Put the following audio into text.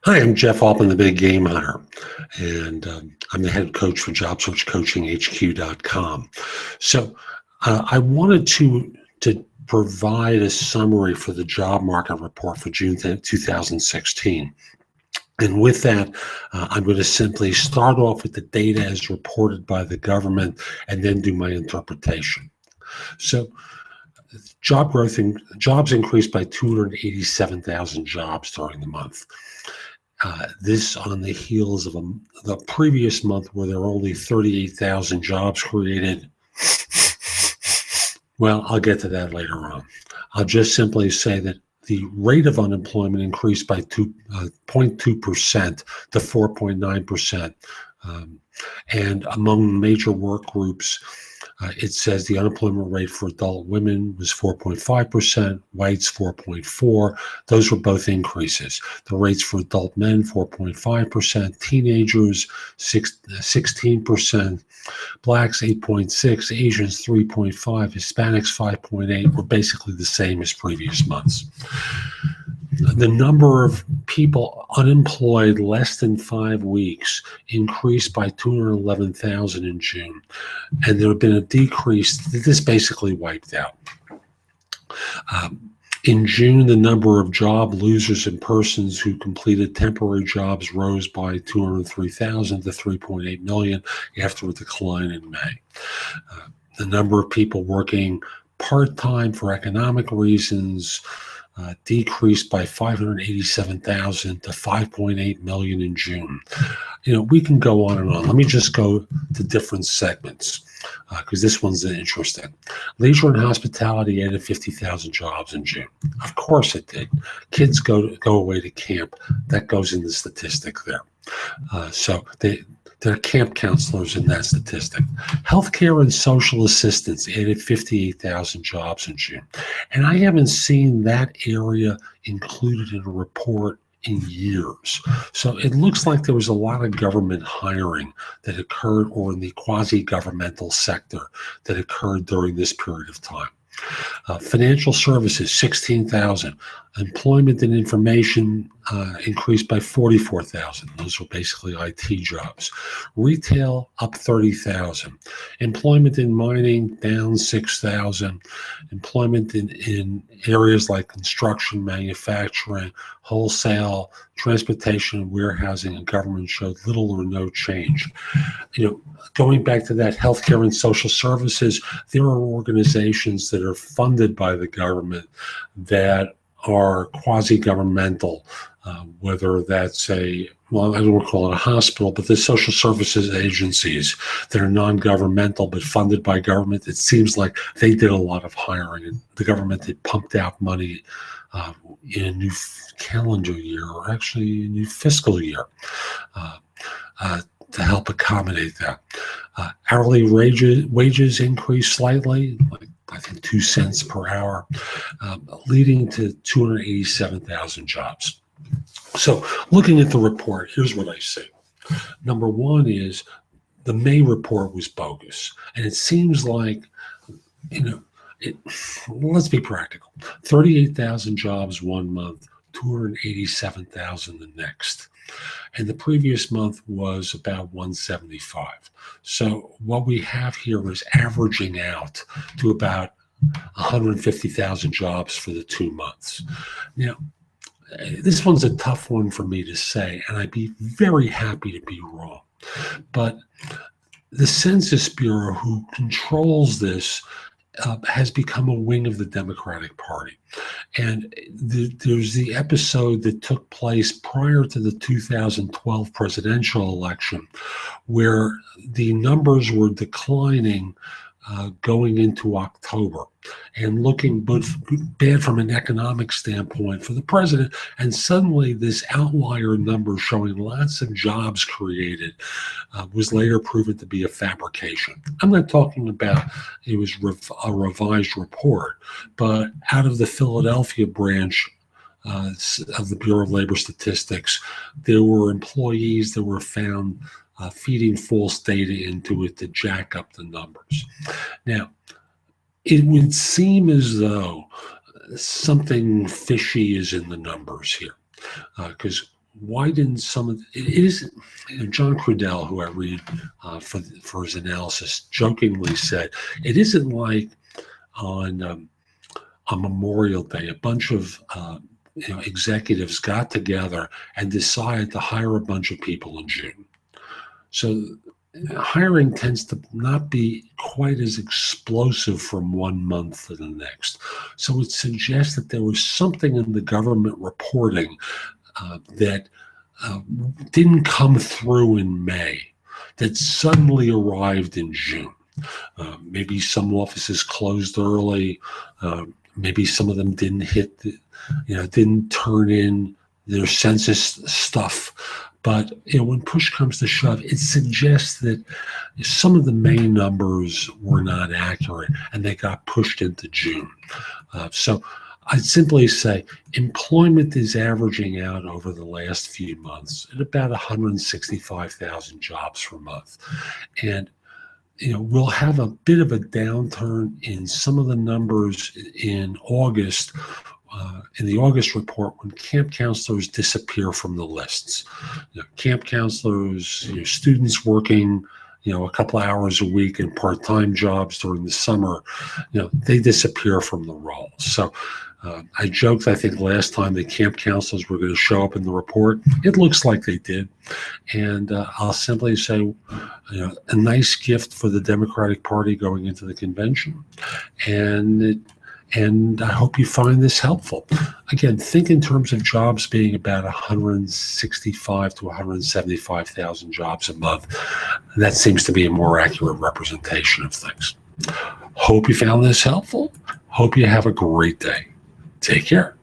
Hi, I'm Jeff Altman, the Big Game Hunter, and I'm the head coach for JobSearchCoachingHQ.com. So I wanted to provide a summary for the job market report for June 2016. And with that, I'm going to simply start off with the data as reported by the government and then do my interpretation. So jobs increased by 287,000 jobs during the month. This on the heels of the previous month where there were only 38,000 jobs created. Well, I'll get to that later on. I'll just simply say that the rate of unemployment increased by 0.2% to 4.9%. And among major work groups, it says the unemployment rate for adult women was 4.5%, whites 4.4%. Those were both increases. The rates for adult men 4.5%, teenagers 16%, blacks 8.6%, Asians 3.5%, Hispanics 5.8% were basically the same as previous months. The number of people unemployed less than 5 weeks increased by 211,000 in June, and there had been a decrease. This basically wiped out. In June, the number of job losers and persons who completed temporary jobs rose by 203,000 to 3.8 million after a decline in May. The number of people working part-time for economic reasons decreased by 587,000 to 5.8 million in June. We can go on and on. Let me just go to different segments because this one's interesting. Leisure and hospitality added 50,000 jobs in June. Of course it did. Kids go away to camp. That goes in the statistic there. So there are camp counselors in that statistic. Healthcare and social assistance added 58,000 jobs in June. And I haven't seen that area included in a report in years. So it looks like there was a lot of government hiring that occurred, or in the quasi-governmental sector that occurred during this period of time. Financial services, 16,000. Employment and information increased by 44,000. Those were basically IT jobs. Retail up 30,000. Employment in mining down 6,000. Employment in areas like construction, manufacturing, wholesale, transportation, and warehousing, and government showed little or no change. Going back to that healthcare and social services, there are organizations that are funded by the government that are quasi-governmental, whether that's I don't want to call it a hospital, but the social services agencies that are non-governmental but funded by government. It seems like they did a lot of hiring, and the government had pumped out money in a new calendar year, or actually a new fiscal year, to help accommodate that. Hourly wages increased slightly, like I think 2 cents per hour, leading to 287,000 jobs. So looking at the report, here's what I see. Number one is the May report was bogus. And it seems like, let's be practical. 38,000 jobs one month, 287,000 the next. And the previous month was about 175. So what we have here is averaging out to about 150,000 jobs for the 2 months. Now, this one's a tough one for me to say, and I'd be very happy to be wrong. But the Census Bureau, who controls this, has become a wing of the Democratic Party. And there's the episode that took place prior to the 2012 presidential election, where the numbers were declining going into October and looking bad from an economic standpoint for the president. And suddenly this outlier number showing lots of jobs created was later proven to be a fabrication. I'm not talking about it was a revised report, but out of the Philadelphia branch of the Bureau of Labor Statistics, there were employees that were found feeding false data into it to jack up the numbers. Now, it would seem as though something fishy is in the numbers here, because why didn't some of it is John Crudell, who I read for his analysis, jokingly said it isn't like on Memorial Day a bunch of executives got together and decided to hire a bunch of people in June. So hiring tends to not be quite as explosive from one month to the next. So it suggests that there was something in the government reporting that didn't come through in May, that suddenly arrived in June. Maybe some offices closed early. Maybe some of them didn't didn't turn in their census stuff. But when push comes to shove, it suggests that some of the May numbers were not accurate and they got pushed into June. So I'd simply say employment is averaging out over the last few months at about 165,000 jobs per month. And we'll have a bit of a downturn in some of the numbers in August, in the August report, when camp counselors disappear from the lists. Camp counselors, students working, a couple of hours a week in part-time jobs during the summer, they disappear from the rolls. So I joked, I think, last time that camp counselors were going to show up in the report. It looks like they did. And I'll simply say, a nice gift for the Democratic Party going into the convention. And I hope you find this helpful. Again, think in terms of jobs being about 165 to 175,000 jobs a month. That seems to be a more accurate representation of things. Hope you found this helpful. Hope you have a great day. Take care.